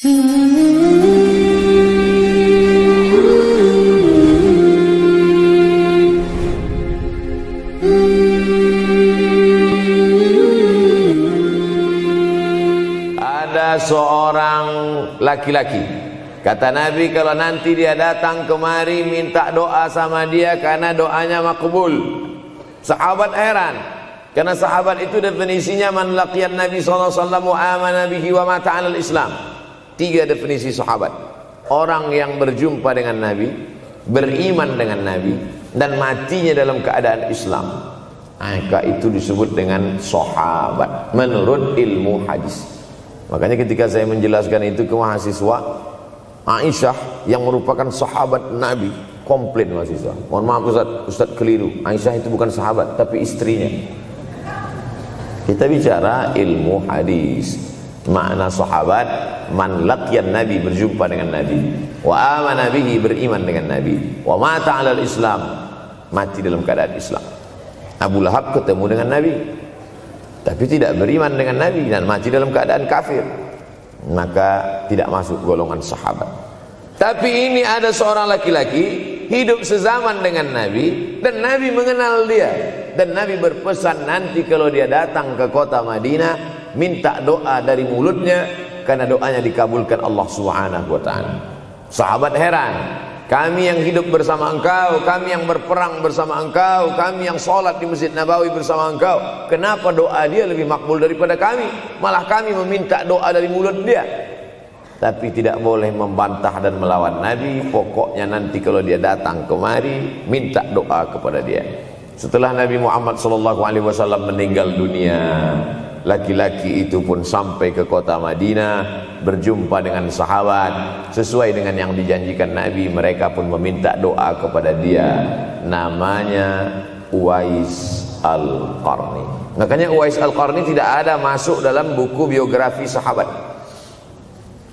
Ada seorang laki-laki, kata Nabi, kalau nanti dia datang kemari minta doa sama dia karena doanya makbul. Sahabat heran, karena sahabat itu definisinya man laqiyan Nabi sallallahu alaihi wasallam wa amana bihi wa mata 'alal Islam. 3 definisi sahabat: orang yang berjumpa dengan Nabi, beriman dengan Nabi, dan matinya dalam keadaan Islam. Maka itu disebut dengan sahabat menurut ilmu hadis. Makanya ketika saya menjelaskan itu ke mahasiswa, Aisyah yang merupakan sahabat Nabi, komplit mahasiswa. Mohon maaf Ustaz keliru. Aisyah itu bukan sahabat tapi istrinya. Kita bicara ilmu hadis. Makna sahabat, man laqiyan Nabi, berjumpa dengan Nabi, wa amana bihi, beriman dengan Nabi, wa mata 'alal Islam, mati dalam keadaan Islam. Abu Lahab ketemu dengan Nabi tapi tidak beriman dengan Nabi dan mati dalam keadaan kafir, maka tidak masuk golongan sahabat. Tapi ini ada seorang laki-laki hidup sezaman dengan Nabi dan Nabi mengenal dia, dan Nabi berpesan nanti kalau dia datang ke kota Madinah minta doa dari mulutnya karena doanya dikabulkan Allah Subhanahu wa taala. Sahabat heran, kami yang hidup bersama engkau, kami yang berperang bersama engkau, kami yang sholat di Masjid Nabawi bersama engkau, kenapa doa dia lebih makbul daripada kami? Malah kami meminta doa dari mulut dia. Tapi tidak boleh membantah dan melawan Nabi. Pokoknya nanti kalau dia datang kemari minta doa kepada dia. Setelah Nabi Muhammad SAW meninggal dunia, laki-laki itu pun sampai ke kota Madinah, berjumpa dengan sahabat. Sesuai dengan yang dijanjikan Nabi, mereka pun meminta doa kepada dia. Namanya Uwais Al-Qarni. Makanya Uwais Al-Qarni tidak ada masuk dalam buku biografi sahabat.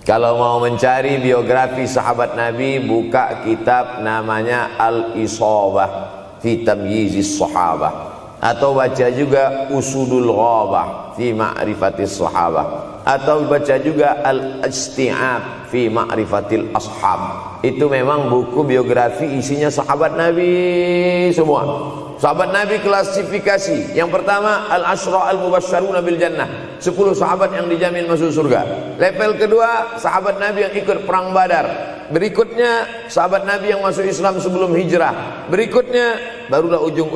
Kalau mau mencari biografi sahabat Nabi, buka kitab namanya Al-Isabah fi Tamyizis Sahabah, atau baca juga Usudul Ghabah fi Ma'rifatis Sahabah, atau baca juga Al-Isti'ab fi Ma'rifatil Ashab. Itu memang buku biografi isinya sahabat Nabi semua. Sahabat Nabi klasifikasi. Yang pertama, Al-Ashra Al-Mubasysyaruna bil Jannah, 10 sahabat yang dijamin masuk surga. Level kedua, sahabat Nabi yang ikut perang Badar. Berikutnya, sahabat Nabi yang masuk Islam sebelum hijrah. Berikutnya, barulah ujung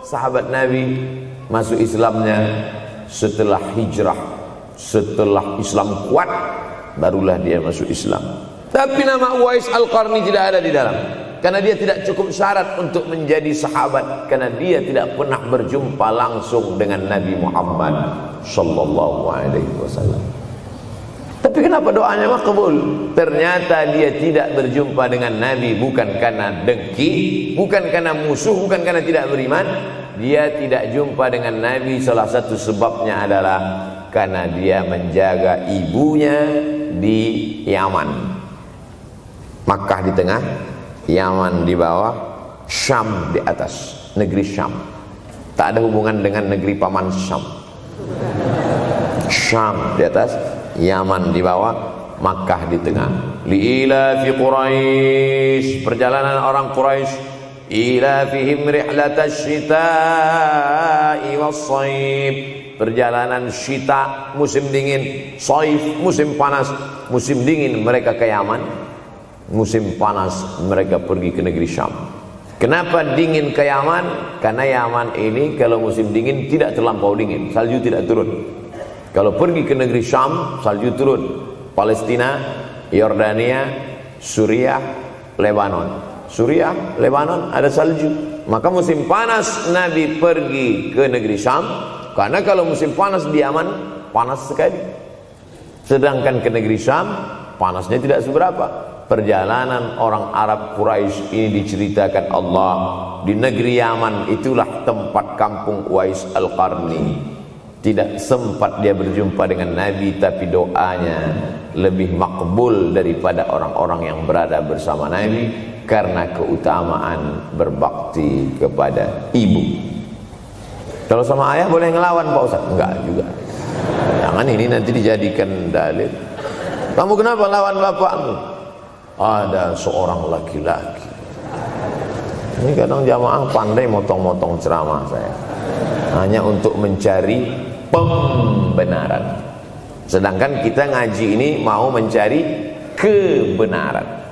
sahabat Nabi masuk Islamnya setelah hijrah, setelah Islam kuat, barulah dia masuk Islam. Tapi nama Uwais Al-Qarni tidak ada di dalam, karena dia tidak cukup syarat untuk menjadi sahabat, karena dia tidak pernah berjumpa langsung dengan Nabi Muhammad sallallahu alaihi wasallam. Tapi kenapa doanya makbul? Ternyata dia tidak berjumpa dengan Nabi bukan karena dengki, bukan karena musuh, bukan karena tidak beriman. Dia tidak jumpa dengan Nabi, salah satu sebabnya adalah karena dia menjaga ibunya di Yaman. Makkah di tengah, Yaman di bawah, Syam di atas, negeri Syam. Tak ada hubungan dengan negeri paman Syam. Syam di atas, Yaman di bawah, Makkah di tengah. Liila fi Quraisy, perjalanan orang Quraisy. Ila fihim rihlatash shita'i was-shaif, perjalanan syita musim dingin, shaif musim panas. Musim dingin mereka ke Yaman, musim panas mereka pergi ke negeri Syam. Kenapa dingin ke Yaman? Karena Yaman ini kalau musim dingin tidak terlampau dingin, salju tidak turun. Kalau pergi ke negeri Syam, salju turun. Palestina, Yordania, Suriah, Lebanon. Suriah, Lebanon ada salju. Maka musim panas Nabi pergi ke negeri Syam, karena kalau musim panas di Yaman panas sekali. Sedangkan ke negeri Syam panasnya tidak seberapa. Perjalanan orang Arab Quraisy ini diceritakan Allah, di negeri Yaman itulah tempat kampung Uwais Al-Qarni. Tidak sempat dia berjumpa dengan Nabi, tapi doanya lebih makbul daripada orang-orang yang berada bersama Nabi, karena keutamaan berbakti kepada ibu. Kalau sama ayah boleh ngelawan Pak Ustaz? Enggak juga. Jangan ini nanti dijadikan dalil. Kamu kenapa lawan bapakmu? Ada seorang laki-laki. Ini kadang jamaah pandai motong-motong ceramah saya, hanya untuk mencari pembenaran. Sedangkan kita ngaji ini mau mencari kebenaran.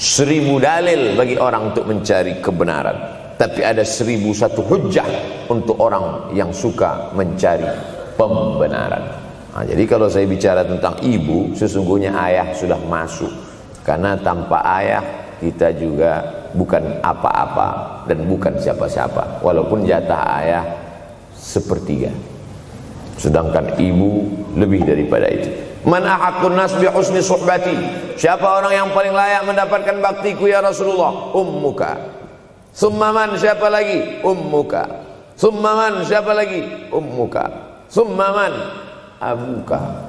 1000 dalil bagi orang untuk mencari kebenaran, tapi ada 1001 hujjah untuk orang yang suka mencari pembenaran. Nah, jadi kalau saya bicara tentang ibu, sesungguhnya ayah sudah masuk, karena tanpa ayah kita juga bukan apa-apa dan bukan siapa-siapa, walaupun jatah ayah sepertiga, sedangkan ibu lebih daripada itu. Man ahaqqun nas bi husni suhbati, siapa orang yang paling layak mendapatkan baktiku ya Rasulullah? Ummuka. Summa man, siapa lagi? Ummuka. Summa man, siapa lagi? Ummuka. Summa man, abuka.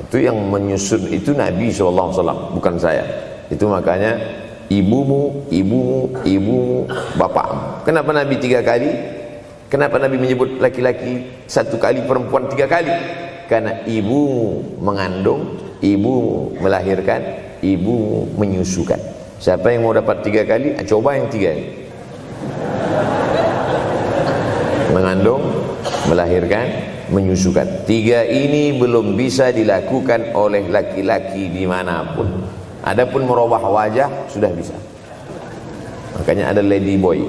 Itu yang menyusun itu Nabi SAW, bukan saya. Itu makanya ibumu, ibumu, ibumu, bapakmu. Kenapa Nabi 3 kali? Kenapa Nabi menyebut laki-laki 1 kali, perempuan 3 kali? Karena ibumu mengandung, ibumu melahirkan, ibumu menyusukan. Siapa yang mau dapat 3 kali? Coba yang 3 ini. Mengandung, melahirkan, menyusukan. 3 ini belum bisa dilakukan oleh laki-laki dimanapun. Adapun merubah wajah sudah bisa. Makanya ada lady boy,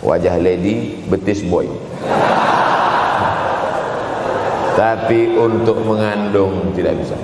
wajah lady, betis boy. Tapi untuk mengandung tidak bisa.